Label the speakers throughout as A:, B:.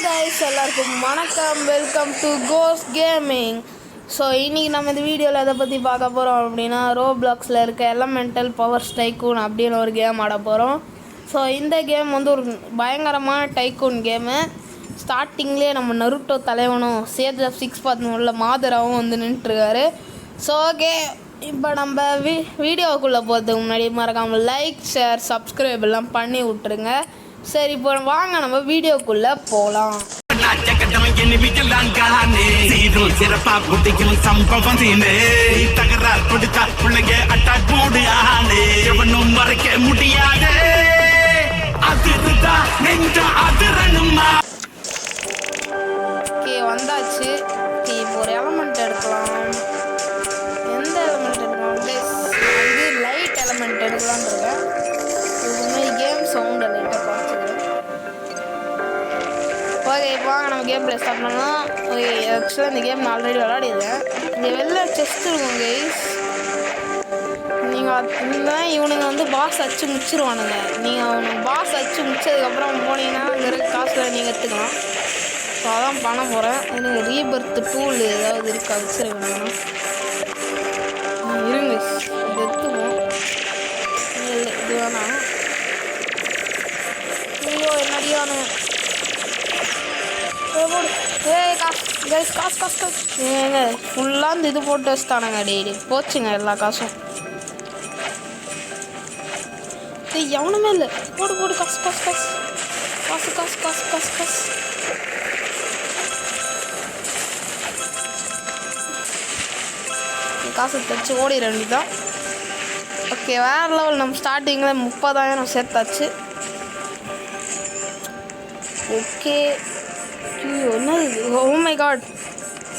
A: guys, எல்லாருக்கும் வணக்கம். Welcome to ghost gaming. So இன்றைக்கி நம்ம இந்த வீடியோவில் எதை பற்றி பார்க்க போகிறோம் அப்படின்னா, ரோப்ளாக்ஸில் இருக்க எலமெண்டல் பவர்ஸ் டைக்கூன் அப்படின்னு ஒரு கேம் ஆட போகிறோம். ஸோ இந்த கேம் வந்து ஒரு பயங்கரமான டைக்கூன் கேமு. ஸ்டார்டிங்லேயே நம்ம நருட்டோ தலைவனும் சேஜ் ஆஃப் 6 பார்த்து மாதராவும் வந்து நின்றுட்டுருக்காரு. ஸோ ஓகே, இப்போ நம்ம வீடியோக்குள்ளே போகிறதுக்கு முன்னாடி மறக்காமல் லைக், ஷேர், சப்ஸ்கிரைப் எல்லாம் பண்ணி விட்ருங்க. சரி, இப்போ வாங்க நம்ம வீடியோக்குள்ள போலாம். வந்தாச்சு. இப்போ ஒரு எலமெண்ட் எடுக்கலாம். எந்த எலமெண்ட் எடுக்கலாம்? இது லைட் எலமெண்ட் எடுக்கலான்னு இருக்கேன். இதுமாதிரி கேம் சவுண்ட் லைட்டாக குறைச்சிது. ஓகே, இப்போ வாங்க நம்ம கேம் பிளே ஸ்டார்ட் பண்ணலாம். ஓகே, ஆக்சுவலாக இந்த கேம் நான் ஆல்ரெடி விளையாடிடுவேன். இங்கே வெளில செஸ்ட் இருக்கும் கைஸ். நீங்கள் இவனுங்க வந்து பாஸ் அச்சு முடிச்சிருவானுங்க. நீங்கள் அவனுக்கு பாஸ் அச்சு முடிச்சதுக்கப்புறம் போனீங்கன்னா அங்கே இருக்க காசில் நீங்கள் எடுத்துக்கலாம். ஸோ அதான் பண்ண போகிறேன். எனக்கு ரீபர்த் டூல் ஏதாவது இருக்கா வச்சுருக்கேன். இருங்க, இது எடுத்துவோம். இல்லை, இது வேணாம். ஐயோ, என்னடியானு காசு ஏங்க ஃபுல்லாக இந்த இது போட்டு வச்சுட்டானுங்க. டெய்லி போச்சுங்க எல்லா காசும். எவனுமே இல்லை. போடு காசு காசு காசு காசு காசு காசு காசு காசு காசு தச்சு ஓடிட வேண்டியதான். ஓகே, வேறு லெவல். நம்ம ஸ்டார்டிங்கில் 30,000 சேர்த்தாச்சு. ஓகே, என்ன இது? ஓ மை காட்,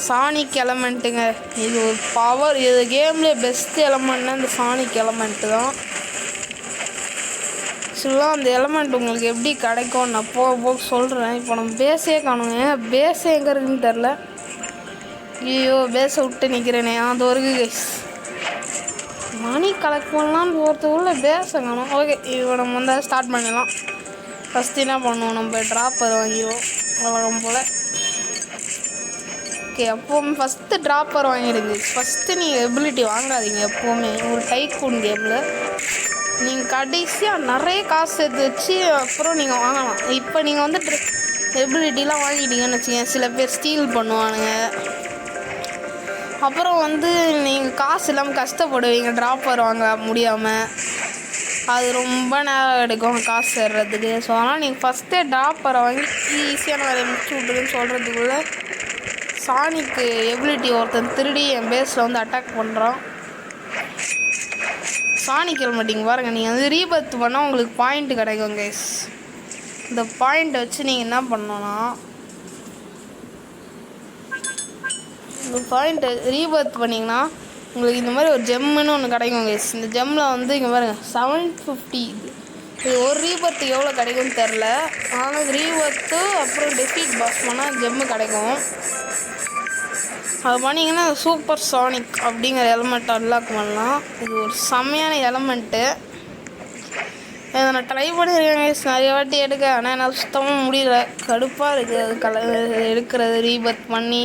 A: சானிக் எலமெண்ட்டுங்க. இது ஒரு பவர். இது கேம்லேயே பெஸ்ட் எலமெண்ட்னா இந்த சானிக் எலமெண்ட்டு தான். ஆக்சுவலாக அந்த எலமெண்ட் உங்களுக்கு எப்படி கிடைக்கும் நான் போக சொல்கிறேன். இப்போ நம்ம பேஸே காணுங்க. பேஸே எங்கே இருக்குன்னு தெரில. ஐயோ, பேஸை விட்டு நிற்கிறேனே. அது ஒரு கைஸ் மணி கலெக்ட் பண்ணலான்னு போகிறதுக்குள்ள பேஸை காணும். ஓகே, இப்போ நம்ம வந்து ஸ்டார்ட் பண்ணிடலாம். ஃபஸ்ட்டு என்ன பண்ணுவோம், நம்ம ட்ராப்பர் வாங்கிடுவோம் வழக்கம் போல். ஓகே, எப்போவுமே ஃபஸ்ட்டு ட்ராப்பர் வாங்கிடுங்க. ஃபஸ்ட்டு நீங்கள் எபிலிட்டி வாங்காதீங்க எப்போவுமே. ஒரு டைக்கூன் கேமில் நீங்கள் கடைசியாக நிறைய காசு சேர்த்து வச்சு அப்புறம் நீங்கள் வாங்கலாம். இப்போ நீங்கள் வந்து எபிலிட்டிலாம் வாங்கிட்டீங்கன்னு வச்சுக்கோங்க, சில பேர் ஸ்டீல் பண்ணுவானுங்க. அப்புறம் வந்து நீங்கள் காசு இல்லாமல் கஷ்டப்படுவீங்க ட்ராப்பர் வாங்க முடியாமல். அது ரொம்ப நேரம் எடுக்கும் காசு சேர்றதுக்கு. ஸோ அதனால் நீங்கள் ஃபஸ்ட்டே ட்ராப்பரை வாங்கி ஈஸியான வேலையை முடிச்சு விட்ருக்குன்னு சொல்கிறதுக்குள்ளே சானிக்கு எபிலிட்டி ஒருத்தன் திருடி என் பேஸில் வந்து அட்டாக் பண்ணுறான். சானிக் ஹெல்மெட்டிங் பாருங்கள். நீங்கள் வந்து ரீபர்த் பண்ணால் உங்களுக்கு பாயிண்ட்டு கிடைக்கும் கைஸ். இந்த பாயிண்ட்டை வச்சு நீங்கள் என்ன பண்ணணுன்னா, இந்த பாயிண்ட்டை ரீபர்த் பண்ணிங்கன்னா உங்களுக்கு இந்த மாதிரி ஒரு ஜெம்முன்னு ஒன்று கிடைக்கும் கைஸ். இந்த ஜெம்மில் வந்து இங்கே பாருங்கள் 750. இது ஒரு ரீபர்த்துக்கு எவ்வளோ கிடைக்கும்னு தெரில. ஆனால் ரீபர்த்து அப்புறம் டெஃபீட் பாஸ் பண்ணால் ஜெம்மு கிடைக்கும். அது பண்ணிங்கன்னா சூப்பர் சானிக் அப்படிங்கிற எலமெண்ட் அன்லாக் பண்ணலாம். இது ஒரு செம்மையான எலமெண்ட்டு. இதை நான் ட்ரை பண்ணியிருக்கேன் கைஸ் நிறைய வாட்டி எடுக்க. ஆனால் என்னால் சுத்தமாக முடியல. கடுப்பாக இருக்குது அது எடுக்கிறது, ரீபர்த் பண்ணி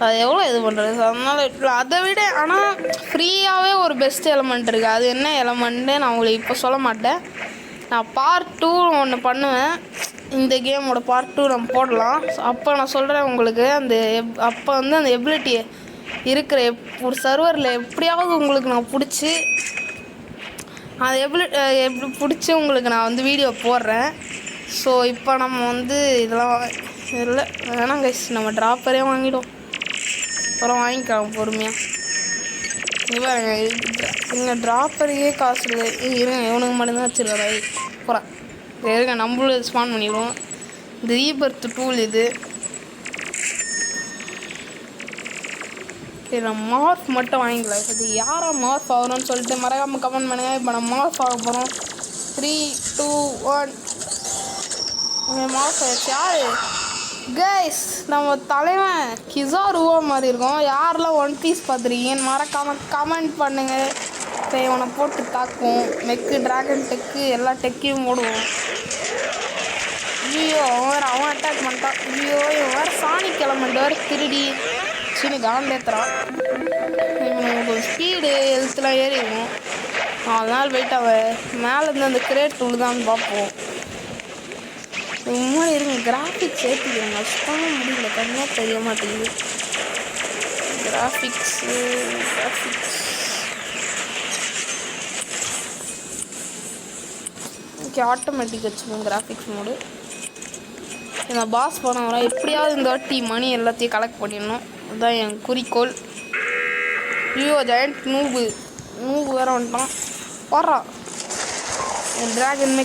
A: அது எவ்வளோ இது பண்ணுறது. அதனால் அதை விட ஆனால் ஃப்ரீயாகவே ஒரு பெஸ்ட் எலமெண்ட் இருக்குது. அது என்ன எலமெண்ட்டு நான் உங்களுக்கு இப்போ சொல்ல மாட்டேன். நான் பார்ட் 2 ஒன்று பண்ணுவேன். இந்த கேமோட பார்ட் 2 நம்ம போடலாம். அப்போ நான் சொல்கிறேன் உங்களுக்கு. அப்போ வந்து அந்த எபிலிட்டியை இருக்கிற ஒரு சர்வரில் எப்படியாவது உங்களுக்கு நான் பிடிச்சி அது எப்படி பிடிச்சி உங்களுக்கு நான் வந்து வீடியோ போடுறேன். ஸோ இப்போ நம்ம வந்து இதெல்லாம் இல்லை வேணாம் கைஸ், நம்ம ட்ராப்பரே வாங்கிடும். அப்புறம் வாங்கிக்கலாம் பொறுமையாக. இவங்க இங்கே ட்ராப்பரையே காசு இல்லை. இருங்க, இவனுக்கு மட்டும்தான் வச்சுருக்காரு. போகிறேன் இருங்க, நம்மளும் ஸ்பான் பண்ணிடுவோம். இந்த ரீபர்த் டூல் இது. சரி, நம்ம மார்க் மட்டும் வாங்கிக்கலாம். இப்போ யாரா மார்க் ஆகணும்னு சொல்லிட்டு மறக்காமல் கமெண்ட் பண்ணுங்கள். இப்போ நம்ம மார்க் ஆக போகிறோம். 3, 2, 1 மார்க் ஆகிடுச்சு. யார் கைஸ்? நம்ம தலைவன் கிசாருவோ மாதிரி இருக்கும். யாரெல்லாம் ஒன் பீஸ் பார்த்துருக்கீங்கன்னு மறக்காமல் கமெண்ட் பண்ணுங்கள். இப்போ இவனை போட்டு தாக்குவோம். மெக்கு, ட்ராகன் டெக்கு எல்லா டெக்கையும் போடுவோம். ஐயோ அவன் அட்டாக் பண்ணிட்டான். ஐயோ இவன் வேறு சானிக் எலமெண்ட் வேறு திருடி சின்ன காண்டேத்துறான். இவனுக்கு ஸ்பீடு ஹெல்த்லாம் ஏறிடும். 4 நாள் போயிட்டு அவன் மேலேருந்து அந்த கிரேட் உழுதான்னு பார்ப்போம். முன்னாடி இருங்க கிராஃபிக்ஸ் ஏற்றிக்கிறாங்க. சுத்தமாக முடியல, கண்ணியாக தெரிய மாட்டேங்குது. கிராஃபிக்ஸ் ஓகே, ஆட்டோமேட்டிக் வச்சுக்கோங்க கிராஃபிக்ஸ் மோடு. நான் பாஸ் பண்ண எப்படியாவது இந்த வாட்டி மணி எல்லாத்தையும் கலெக்ட் பண்ணிடணும். அதுதான் என் குறிக்கோள். ஐயோ ஜெயண்ட் நூபு வேற வந்துட்டான். போடுறான் ட்ராகன்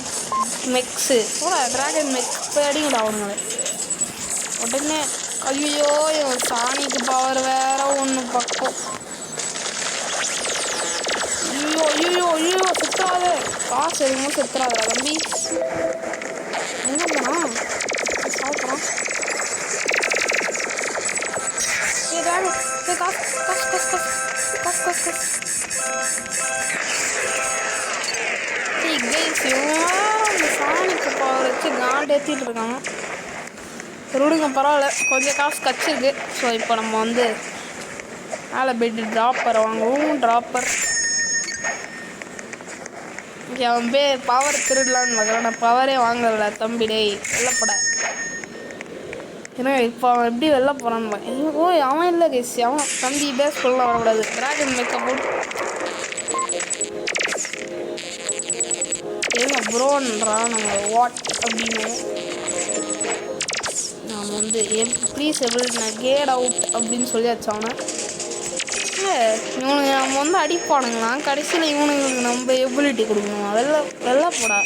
A: மெக்ஸு போடா ட்ராகன் மெக் போய் அடிங்கடா அவனுங்களை உடனே. ஐயோ இவன் சாணிக்கு பவர் வேற ஒன்று பக்கம். ஐயோ சுத்துறாத, காசு எதுவும் சுத்துறாதா தம்பி. எங்கே போனான் சாப்பிட்றான். சாணிக்கு பவர் வச்சு காண்டு ஏற்றிட்டு இருக்காங்க. விடுங்க பரவாயில்ல, கொஞ்சம் காசு கச்சிருக்கு. ஸோ இப்போ நம்ம வந்து மேலே போய்ட்டு ட்ராப்பரை வாங்குவோம். ட்ராப்பர் இங்கே அவன் பேர் பவர் திருடலான்னு பார்க்குறான். நான் பவரே வாங்கல தம்பி. டேய் வெள்ளப்பட ஏன்னா இப்போ அவன் எப்படி வெளில போகிறான்னு. ஓ அவன் இல்லை கேஸ், அவன் தம்பி பேஸ் சொல்லலாம் வரக்கூடாது. ட்ராகன் மேக்கப் போட்டு ஏங்க ப்ரோன்றான். நம்ம வாட் அப்படின்னு நாம் வந்து ப்ளீஸ் நான் கேட் அவுட் அப்படின்னு சொல்லியாச்சு அவனை. இல்லை இவனுங்க நம்ம வந்து அடிப்பானுங்களா, கடைசியில் இவனுங்களுக்கு நம்ம எபிலிட்டி கொடுக்கணும். வெளில போடா.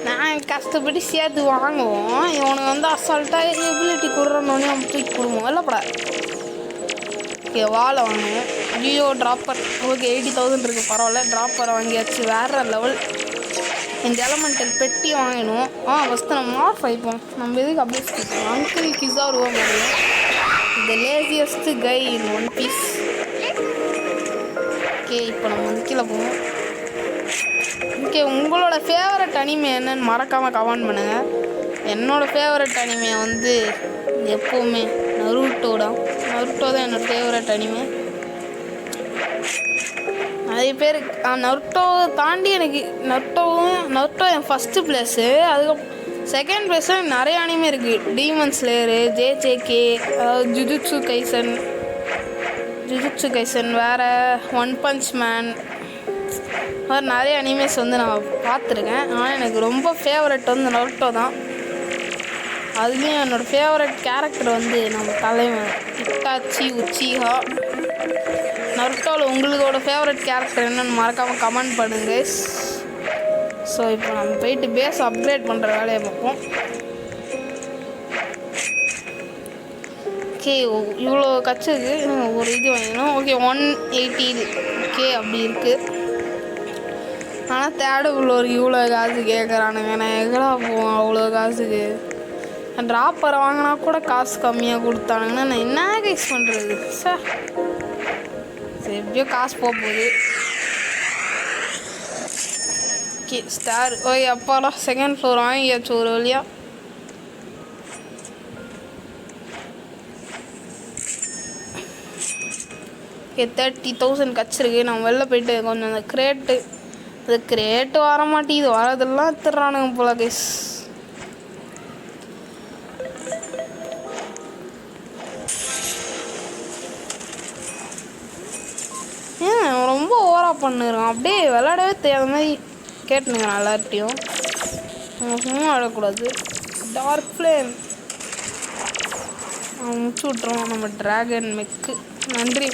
A: நான் கஷ்டப்பட்டு சேர்த்து வாங்குவோம், இவனுங்க வந்து அசால்ட்டாக எபிலிட்டி கொடுறோன்னே அவன் தூக்கி கொடுவோம். வெளில போடா. ஓகே வாழை வாங்குவோம். ஜியோ ட்ராப்பர் ஓகே 80,000 இருக்குது, பரவாயில்ல. ட்ராப்பரை வாங்கியாச்சு, வேறு லெவல். இந்த எலமெண்டல் பெட்டி வாங்கினோம். ஃபஸ்ட்டு நம்ம மார்க் வைப்போம். நம்ம எதுக்கு அப்படியே கேட்போம். அங்கிள் கிஸா ரூபா முடியும். இந்த லேசியஸ்ட்டு கை இன் ஒன் பீஸ். ஓகே இப்போ நம்ம வந்து கீழே போவோம். ஓகே உங்களோட ஃபேவரட் அனிமே என்னன்னு மறக்காமல் கமெண்ட் பண்ணுங்கள். என்னோடய ஃபேவரட் அனிமே வந்து எப்போவுமே நருட்டோ தான் என்னோடய ஃபேவரட் அனிமே. நிறைய பேர் நருட்டோ தாண்டி எனக்கு நருட்டோ என் ஃபஸ்ட்டு ப்ளேஸு. அதுக்கப்புறம் செகண்ட் ப்ளேஸில் நிறைய அனிமே இருக்குது. டீமன் ஸ்லேயரு, ஜேஜேகே, அதாவது ஜுஜுட்சு கைசன் வேறு, ஒன் பஞ்ச் மேன், மாதிரி நிறைய அனிமேஸ் வந்து நான் பார்த்துருக்கேன். ஆனால் எனக்கு ரொம்ப ஃபேவரட் வந்து நருட்டோ தான். அதுலேயும் என்னோடய ஃபேவரட் கேரக்டர் வந்து நம்ம தலைவன் இட்டாச்சி உச்சிஹா. நருட்டோவில் உங்களோட ஃபேவரட் கேரக்டர் என்னென்னு மறக்காமல் கமெண்ட் பண்ணுங்க. ஸோ இப்போ நம்ம போயிட்டு பேஸ் அப்கிரேட் பண்ணுற வேலையை பார்ப்போம். ஓகே இவ்வளோ கச்சிருக்கு, ஒரு இது வாங்கிக்கணும். ஓகே 180K அப்படி இருக்குது. ஆனால் தேர்டுக்குள்ள ஒரு இவ்வளோ காசு கேட்குறானுங்க. நான் எங்கடா போவோம் அவ்வளோ காசுக்கு. ட்ராப்பரை வாங்கினா கூட காசு கம்மியாக கொடுத்தானுங்கன்னா நான் என்ன கைஸ் பண்ணுறது சார். சரி எப்படியோ காசு போகுது. ஓகே ஸ்டார் ஓகே அப்பாடா செகண்ட் ஃப்ளோர் வாங்கியாச்சு ஒரு வழியாக. ஓகே 30,000 கச்சிருக்கு. நம்ம வெளில போயிட்டு கொஞ்சம் அந்த கிரேட்டு வர மாட்டேங்குது. வரதெல்லாம் எடுத்துடுறானுங்க போல கைஸ். ரொம்ப ஓவராக பண்ணுறான். அப்படியே விளையாடவே தெரியாத மாதிரி கேட்டுனுங்கிறான் எல்லார்ட்டையும். நம்ம சும்மா விடக்கூடாது. டார்க் ஃப்ளேம் முடிச்சு விட்ருவோம் நம்ம ட்ராகன் மெக்கு. நன்றி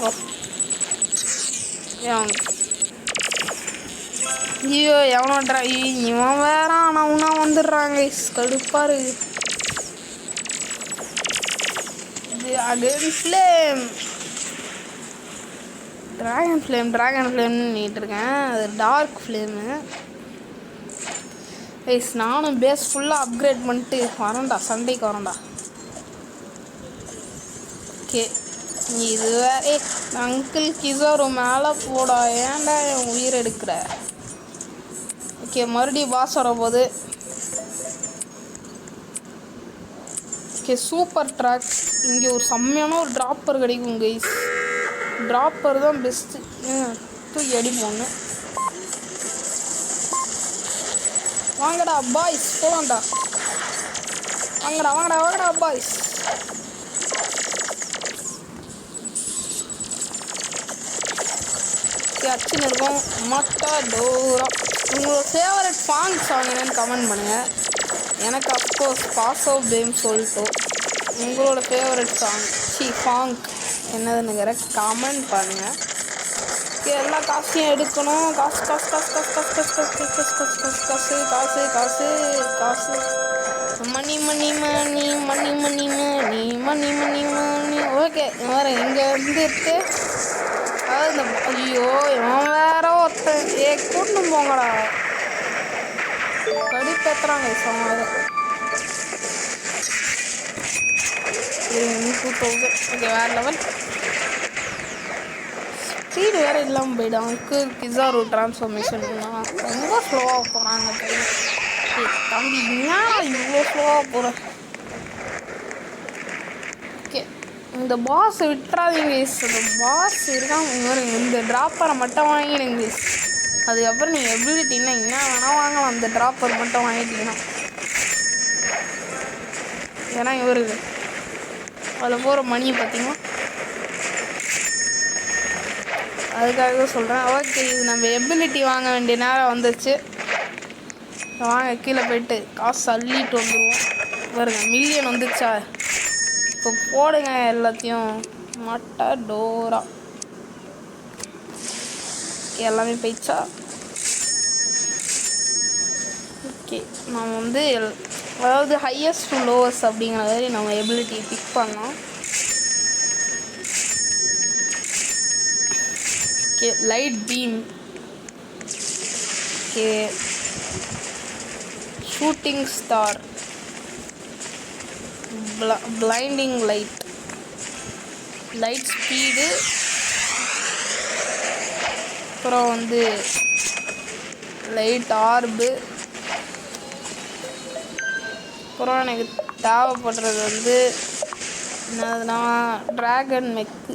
A: ஐயோ எவனோ இவன் வேற அவனா வந்துடுறாங்க கடுப்பாரு. ட்ராகன் ஃப்ளேம்னு நீட்டிருக்கேன். அது டார்க் ஃப்ளேமு. ஐஸ் நானும் பேஸ் ஃபுல்லாக அப்கிரேட் பண்ணிட்டு வரேன்டா, சண்டைக்கு வரேன்டா. ஓகே இது வேற அங்கிள் கிசோரு மேலே போடா, ஏன்டா என் உயிர் எடுக்கிற. ஓகே மறுபடியும் பாஸ் வரப்போகுது. Okay super track. இங்கே ஒரு செம்மையான ஒரு ட்ராப்பர் கிடைக்கும் கைஸ். ட்ராப்பர் தான் பெஸ்ட்டு. தூக்கி அடிப்போன்னு. வாங்கடா பாய்ஸ் போலாம்டா. வாங்கடா வாங்கடா வாங்கடா பாய்ஸ். அச்சுன்னு இருக்கும். மட்டாடோரா. உங்களோட ஃபேவரட் சாங் என்னன்னு கமெண்ட் பண்ணுங்கள். எனக்கு அஃப்கோர்ஸ் பாஸ் ஆஃப் பேம் சொல்லிட்டோ. உங்களோட ஃபேவரட் சாங் என்னதுன்னுங்கிற கமெண்ட் பண்ணுங்கள். எல்லா காசையும் எடுக்கணும். காசு காசு காசு காசு காசு காசு காசு காசு காசு காசு காசு காசு காசு மணி மணி மணி மணி மணி மணி மணி மணி மணி. ஓகே வேறு இங்கே வந்துட்டு அதாவது இந்த ஐயோ இவன் வேற ஒருத்தன் கூட்டு போங்கடா. கடுப்பேற்றுறாங்க சொன்னாங்க. 2000. ஓகே வேறு லெவல். ஸ்பீடு வேறு இல்லாமல் போய்டும். கிசாரு ட்ரான்ஸ்ஃபர்மேஷன் ரொம்ப ஸ்லோவாக போகிறாங்க பையன். தம்பி ஏன் இவ்வளோ ஸ்லோவாக போகிறேன். ஓகே இந்த பாஸ் விட்டுறாதீங்க. இந்த பாஸ் இருக்காங்க. இந்த ட்ராப்பரை மட்டும் வாங்கிடுங்க. அதுக்கப்புறம் நீங்கள் எபிலிட்டின்னா என்ன வேணால் வாங்கலாம். அந்த ட்ராப்பர் மட்டும் வாங்கிட்டீங்கன்னா. ஏன்னா இவருக்கு அதில் போகிற மணியை பார்த்தீங்கன்னா அதுக்காக சொல்கிறேன். ஓகே இது நம்ம எபிலிட்டி வாங்க வேண்டிய நேரம் வந்துச்சு. வாங்க கீழே போய்ட்டு காசு அள்ளிட்டு வந்துடுவோம். பாருங்க மில்லியன் வந்துச்சா. இப்போ போடுங்க எல்லாத்தையும். மட்டாடோரா. எல்லாமே போயிடுச்சா. ஓகே நம்ம வந்து அதாவது ஹையஸ்ட் டு லோவஸ்ட் அப்படிங்கிற மாதிரி நம்ம எபிலிட்டி பிக் பண்ணோம். Okay light beam. Okay shooting star. Blinding light. Light speed. அப்புறம் வந்து லைட் ஆர்பு. அப்புறம் எனக்கு தேவைப்படுறது வந்து என்னதுன்னா ட்ராகன் மெக்கு.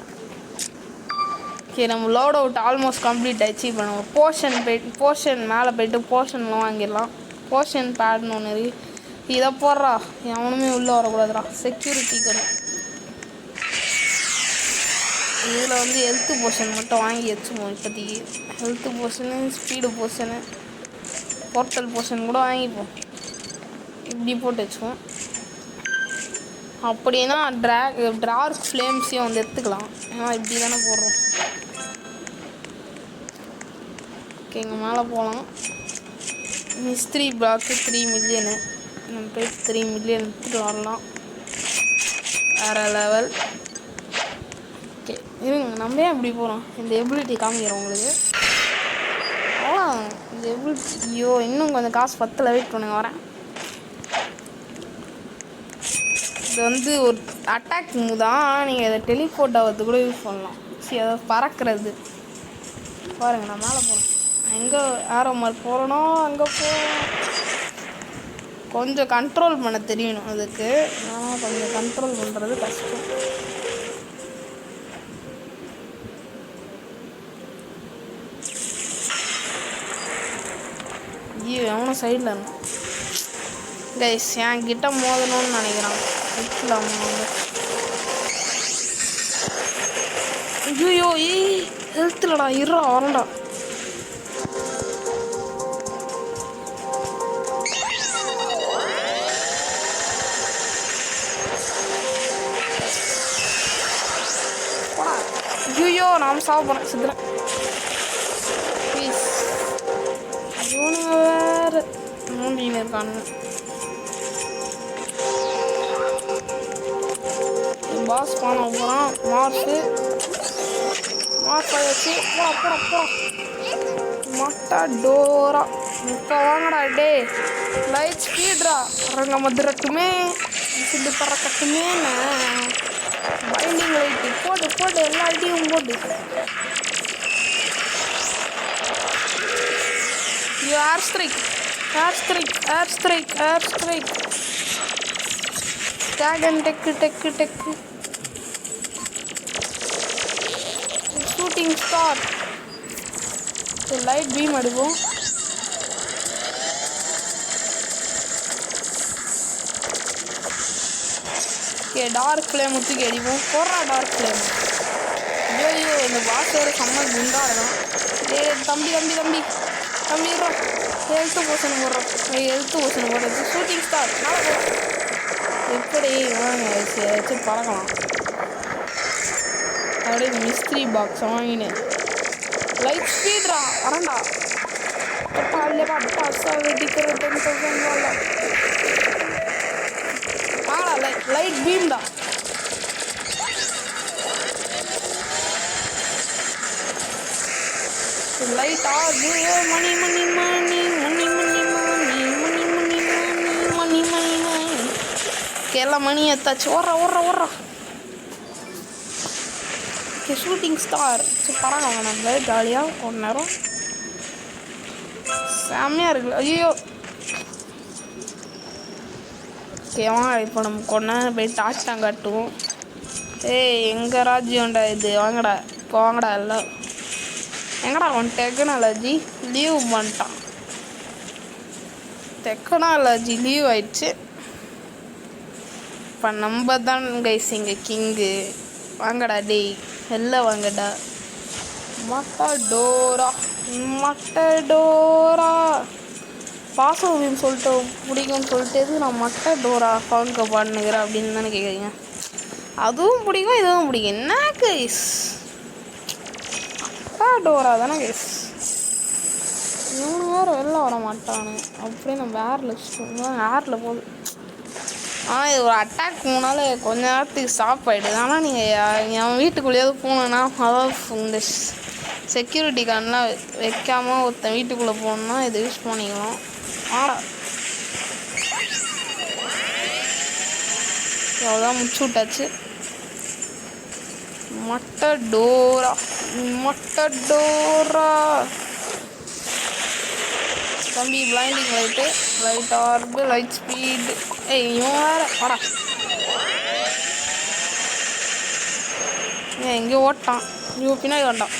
A: ஓகே நம்ம லோட் அவுட் ஆல்மோஸ்ட் கம்ப்ளீட் ஆகிடுச்சு. இப்போ நம்ம போர்ஷன் மேலே போய்ட்டு போர்ஷன்லாம் வாங்கிடலாம். போர்ஷன் பேட்னு ஒன்று இருக்குது. இதை போடுறா எவனுமே உள்ளே வரக்கூடாதுடா. செக்யூரிட்டி கன். இதில் வந்து ஹெல்த்து போர்ஷன் மட்டும் வாங்கி வச்சுப்போம். இப்போதைக்கு health portion speed portion portal portion கூட வாங்கிப்போம். இப்படி போட்டு வச்சுப்போம். அப்படின்னா டார்க் ஃப்ளேம்ஸையும் வந்து எடுத்துக்கலாம். ஏன்னா இப்படி தானே போடுறோம். ஓகே இங்கே மேலே போகலாம். Mystery block 3 million. நம்ம போய் 3 மில்லியன் எடுத்துகிட்டு வரலாம். வேறு லெவல். ஓகே இருங்க நம்ம ஏன் இப்படி போகிறோம். இந்த எபிலிட்டி காமிக்கிறோம் உங்களுக்கு. இந்த எபிலிட்டி ஐயோ இன்னும் கொஞ்சம் காசு 10 வெயிட் பண்ணுங்க வரேன். இது வந்து ஒரு அட்டாக் மூவ் தான். நீங்கள் இதை டெலிபோர்ட் ஆகிறது கூட யூஸ் பண்ணலாம். சரி அதை பறக்கிறது பாருங்கள். நான் மேலே போகிறேன். எங்கே ஆரோ மார்க் போகிறனோ அங்கே கொஞ்சம் கண்ட்ரோல் பண்ண தெரியணும். அதுக்கு ஆனால் கொஞ்சம் கண்ட்ரோல் பண்ணுறது கஷ்டம். ஐயோ எவனும் சைடில் இருக்கும். கைஸ் என்கிட்ட மோதணும்னு நினைக்கிறான். ஐயோ ஹெல்த்துலடா இருறா வரண்டா. ஐயோ நாம் சாப்பிட போகிறேன் சித்திரன் ப்ளீஸ். இவனுங்க வேறு மூண்டின்னு இருக்கானுங்க. பாஸ் பண்ண போகிறான். மார்ஸு ஆயாச்சு. போடா மட்டாடோரா. இப்போ வாங்கடா டே லைட் ஸ்பீட்ரா. ரங்க மதுரக்குமே சிட்டு பறக்கட்டுமே. பைண்டிங் லைட்டு போட்டு எல்லா ஐடியும் போட்டு. Air strike dragon deck shooting star. Light beam அடிப்போம். ஓகே டார்க் ஃப்ளேம் தூக்கி அடிப்போம். போடுறா டார்க் ஃப்ளேம். ஐயோ இந்த பாஸோட செம்ம குண்டா இருக்கான். தம்பி ஹெல்த்து போஷன் போடுறது. ஷூட்டிங் ஸ்டார் மேலே போ. எப்படி வச்சு பறக்கலாம். அப்படியே மிஸ்ட்ரி பாக்ஸ் வாங்கினேன். லைட் ஸ்பீட்ரா வரண்டா. லைட் பீம்டா. லைட் ஆகுது. மணி எல்லாம் மணி எத்தாச்சு. ஓடுறா. ஷூட்டிங் ஸ்டார் பரவாங்க. நம்ம ஜாலியாக ஒரு நேரம் செம்மையாக இருக்குல்ல. ஐயோ ஓகேவா. இப்போ நம்ம கொஞ்ச நேரம் போய் டாட்டாங்க காட்டுவோம். எங்கள் ராஜ்யம்டா இது. வாங்கடா இப்போ வாங்கடா எல்லாம். எங்கடா அவன் டெக்னாலஜி லீவ் பண்ணிட்டான். டெக்னாலஜி லீவ் ஆயிடுச்சு. இப்போ நம்ம தான் கைஸ் இங்கே கிங்கு. வாங்கடா டேய் எல்லாம் வாங்கடா. மட்டடோரா பாசம் சொல்லிட்டு பிடிக்கும்னு சொல்லிட்டு நான் மட்டடோரா பாங்க பாடுனுக்கிறேன் அப்படின்னு தானே கேட்குறீங்க. அதுவும் பிடிக்கும் இதுவும் பிடிக்கும். என்ன கைஸ் மட்டடோரா தானே கைஸ். இவனு வேறு வெளில வர மாட்டானு. அப்படியே நம்ம ஏரில் போகுது. ஆனால் இது ஒரு அட்டாக் போனால கொஞ்ச நேரத்துக்கு ஸ்டாப் ஆகிடுது. ஆனால் நீங்கள் என் வீட்டுக்குள்ளேயாவது போனோன்னா அதாவது இந்த செக்யூரிட்டி கார்டெலாம் வைக்காமல் ஒருத்தன் வீட்டுக்குள்ளே போகணுன்னா இதை யூஸ் பண்ணிக்கலாம். அவ்வளோதான் முடிச்சு விட்டாச்சு. மட்டடோரா தம்பி. Blinding light ஆர்பு light speed. இவன் வேற வாடா. எங்கேயோ ஓட்டான். இவன் பின்னாடி வேண்டாம்.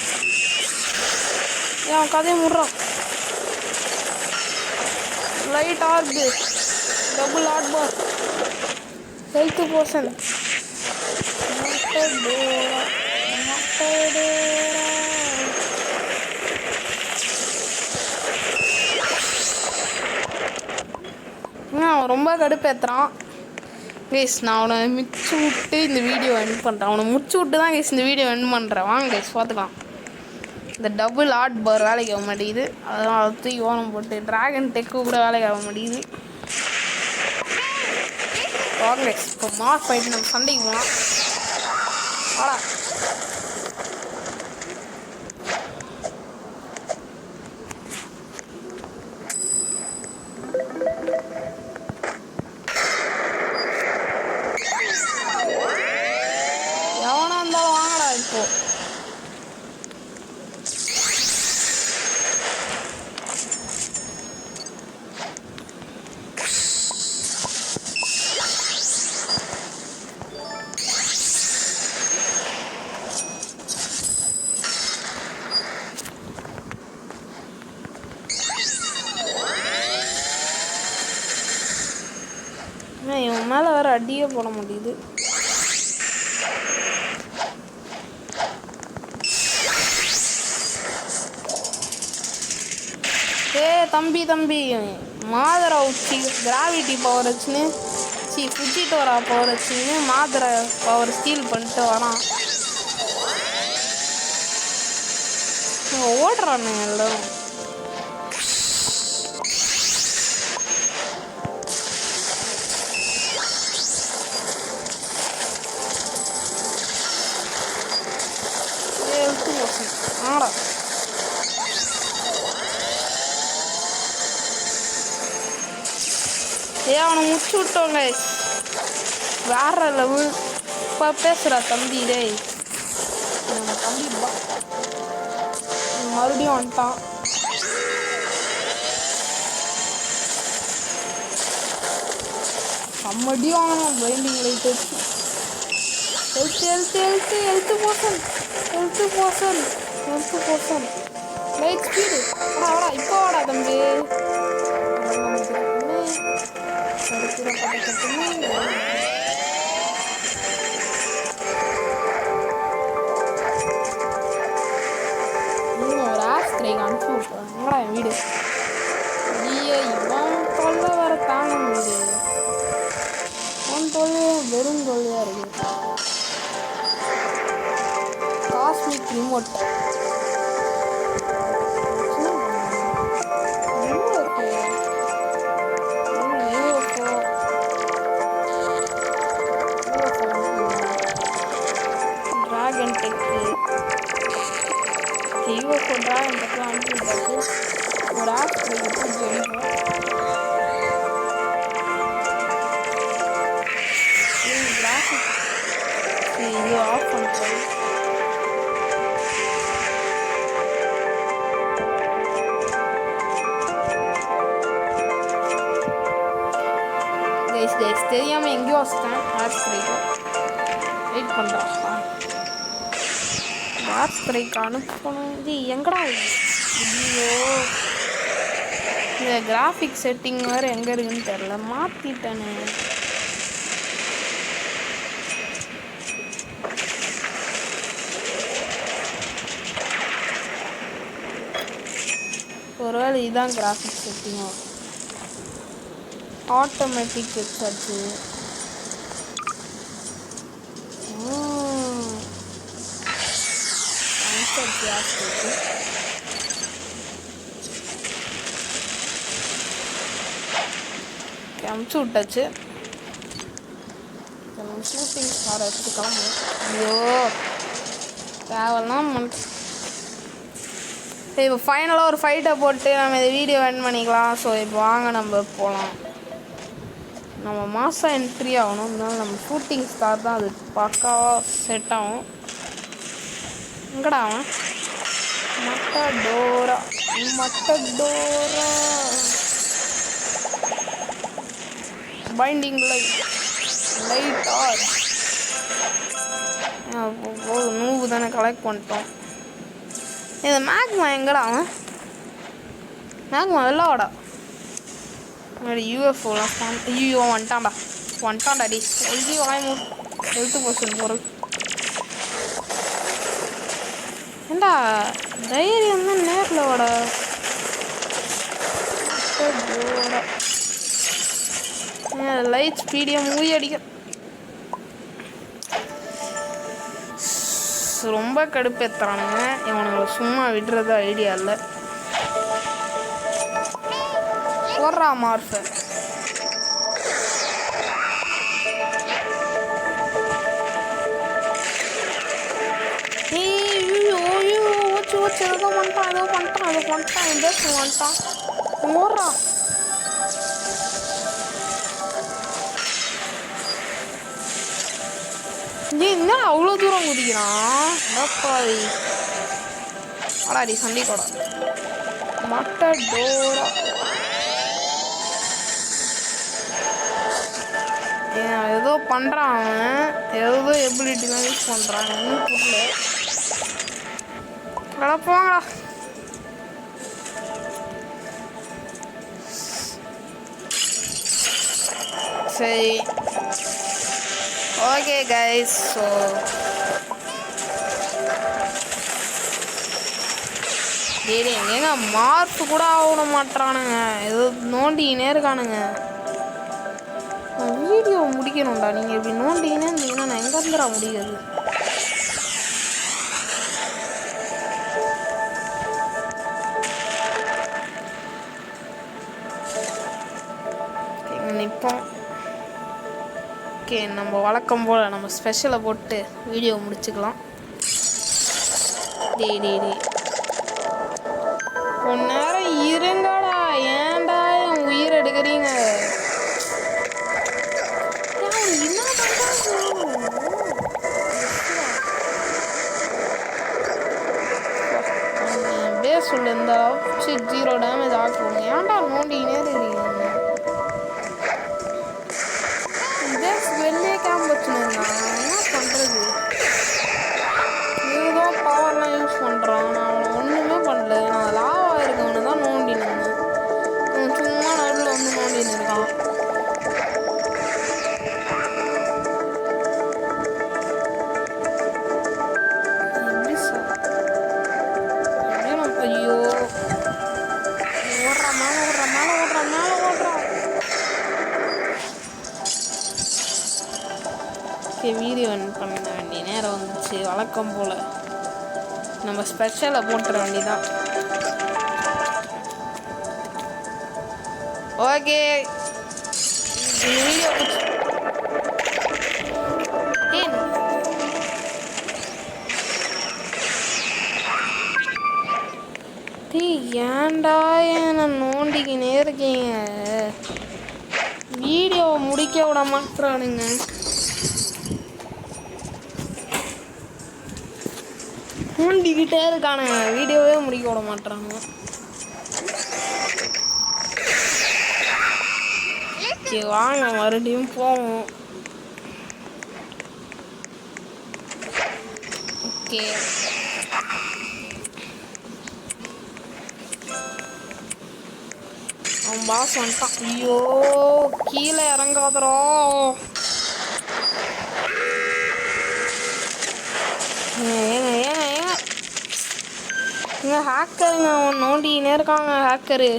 A: அவன் கதையை முடுறான். Light ஆர்பு double ஆர்பார் health portion. அவன் ரொம்ப கடுப்பேற்றுறான் கைஸ். நான் அவனை மிச்சு விட்டு இந்த வீடியோ எண்ட் பண்ணுறேன். அவனை முடிச்சு விட்டு தான் கைஸ் இந்த வீடியோ எண்ட் பண்ணுறேன். வாங்க கைஸ் பார்த்துக்கலாம். இந்த டபுள் ஆர்ட் பார் வேலைக்கு ஆக மாட்டேங்குது. அதெல்லாம் அதை தூக்கி ஓரம் போட்டு ட்ராகன் டெக்கு கூட வேலைக்கு ஆக மாட்டேங்குது. வாங்க கைஸ் இப்போ மாஸ் ஃபைட்டு நம்ம சண்டைக்கு போகலாம். வாடா. எவனா இருந்தாலும் வாங்கடா இப்போ. இவன் மேலே வேறு அடியே போட முடியுது. தம்பி மாதரா உச்சி கிராவிட்டி பவர் வச்சுன்னு ஃபுஜிடோரா பவர் வச்சுன்னு மாதரா பவர் ஸ்டீல் பண்ணிட்டு வரான். ஓடுறானு எல்லாம். ஆடா அவனை முடிச்சு விட்டோங்க. வேற லெவல். இப்போ பேசுகிறா தம்பி. டேய் நம்ம தம்பி மறுபடியும் வந்துட்டான். செம்மடி வாங்கணும் பைண்டிங் லைட் வச்சு. Health portion light speed. வாடா இப்போ வாடா தம்பி. ஒரு ஆஸ்திரைக்கு அனுப்பிச்சு விட்றேன். எங்கடா என் வீடு? ஐயோ இவன் தொல்லை வேற தாங்க முடியாது. அவன் தொல்லையா வெறும் தொல்லையாக இருக்குது. Cosmic remote dragon deck UFO dragon deck அனுப்பி விட்டாச்சு. ஒரு ஆப் இது ஆஃப் பண்ணுறேன். கைஸ் தெரியாமல் எங்கேயோ வச்சுட்டேன். ஆப் கிடைக்கும் வெயிட் பண்ணுறா. ஆப் கிடைக்க அனுப்பணும். இது எங்கடா? ஐயோ இந்த கிராஃபிக் செட்டிங் வேறு எங்கே இருக்குன்னு தெரில. மாற்றிட்டேனே. ஒருவேளை இதுதான் கிராஃபிக் செட்டிங்கும். ஆட்டோமேட்டிக் வச்சாச்சு. அமுச்சு விட்டாச்சு. ஷூட்டிங் ஸ்டாரை வச்சு கிளம்பும். ஐயோ தேவைலாம் இப்போ ஃபைனலாக ஒரு ஃபைட்டை போட்டு நம்ம இந்த வீடியோ எண்ட் பண்ணிக்கலாம். ஸோ இப்போ வாங்க நம்ம போகலாம். நம்ம மாதம் என்ட்ரி ஆகணும். அதனால நம்ம ஷூட்டிங் ஸ்டார் தான் அது பக்காவாக செட் ஆகும். எங்கடா அவன்? மட்டடோரா பைண்டிங் லைட் ஆர் நூவு தானே கலெக்ட் பண்ணிட்டோம். இந்த மேக்மா எங்கடா அவன்? மேக்மா வெள்ளாடா யூஎஃப்ஓலாம் ஃபார்ம். ஐயோ வந்துட்டான்டா டி. எழுதி வாய்மூ ஹெல்த்து போர்ஷன் பொருள். ஏண்டா தைரியம் தான் நேரில் வாடா. லைட் ஸ்பீடியை மூவி அடிக்க ரொம்ப கடுப்பேற்றுறானுங்க. இவனுங்களை சும்மா விடுறது ஐடியா இல்லை. போடுறா மார்ஃபை. ஏதோ பண்ணிட்டான் ஓடுறா. என்ன அவ்வளோ தூரம் குதிக்கிறான்? அடாடி சண்டி கூட மட்டடோரா. ஏதோ பண்ணுறான் அவன். ஏதோ எபிலிட்டிலாம் யூஸ் பண்ணுறான். ஒன்றும் புரியல. போங்களா. சரி ஓகே கைஸ். ஸோ சரி எங்க மார்க் கூட ஆக மாட்டானுங்க. ஏதோ நோண்டினே இருக்கானுங்க. வீடியோ முடிக்கணும்டா. நீங்கள் இப்படி நோண்டினே இருந்தீங்கன்னா நான் எங்கே இருந்துடா முடியாது. நிற்போம். ஓகே நம்ம வழக்கம் போல் நம்ம ஸ்பெஷலை போட்டு வீடியோ முடிச்சுக்கலாம். டே கொஞ்ச நேரம் இருங்கடா. ஏன்டா என் உயிர் எடுக்கிறீங்க? என்ன பேஸ் சொல்லு. இந்த 0 டேமேஜ் ஆக்குவோங்க. ஏன்டா நோண்டினே இருக்கிறீங்க? வீடியோ பண்ண வேண்டிய நேரம் வந்துச்சு. வழக்கம் போல் நம்ம ஸ்பெஷலை போட்டுற வேண்டியதான். ஓகே, வீடியோ ஏன்டா என்ன நோண்டிக்கினே இருக்கீங்க? வீடியோவை முடிக்க விட மாட்டானுங்க. நோண்டிக்கிட்டே இருக்கானுங்க, வீடியோவே முடிக்க விட மாட்டானுங்க. ஓகே வாங்க மறுபடியும் போவோம். ஓகே அவன் பாஸ் வந்துட்டான். ஐயோ கீழே இறங்காதரோ. ஏங்க ஏங்க ஏங்க இங்கே ஹேக்கருங்க, அவன் நோண்டினே இருக்காங்க ஹேக்கரு.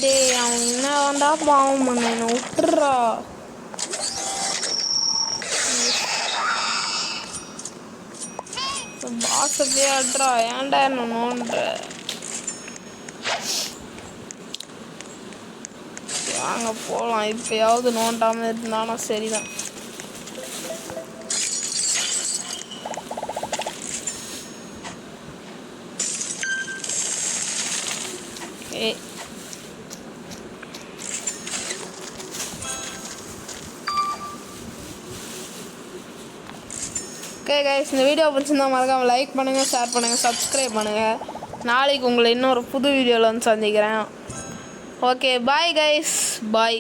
A: டே அவன் என்ன வந்தா பாவம் பண்ண, என்ன விட்டுறா. பாசத்தையே அட்ரா, ஏன்டா என்ன நோன்ற. வாங்க போகலாம். இப்போயாவது நோண்டாமல் இருந்தானா சரிதான். ஓகே கைஸ், இந்த வீடியோ பிடிச்சிருந்தா மறக்காமல் லைக் பண்ணுங்கள், ஷேர் பண்ணுங்கள், சப்ஸ்கிரைப் பண்ணுங்கள். நாளைக்கு உங்களை இன்னொரு புது வீடியோவில் வந்து சந்திக்கிறேன். ஓகே பாய் கைஸ், பாய்.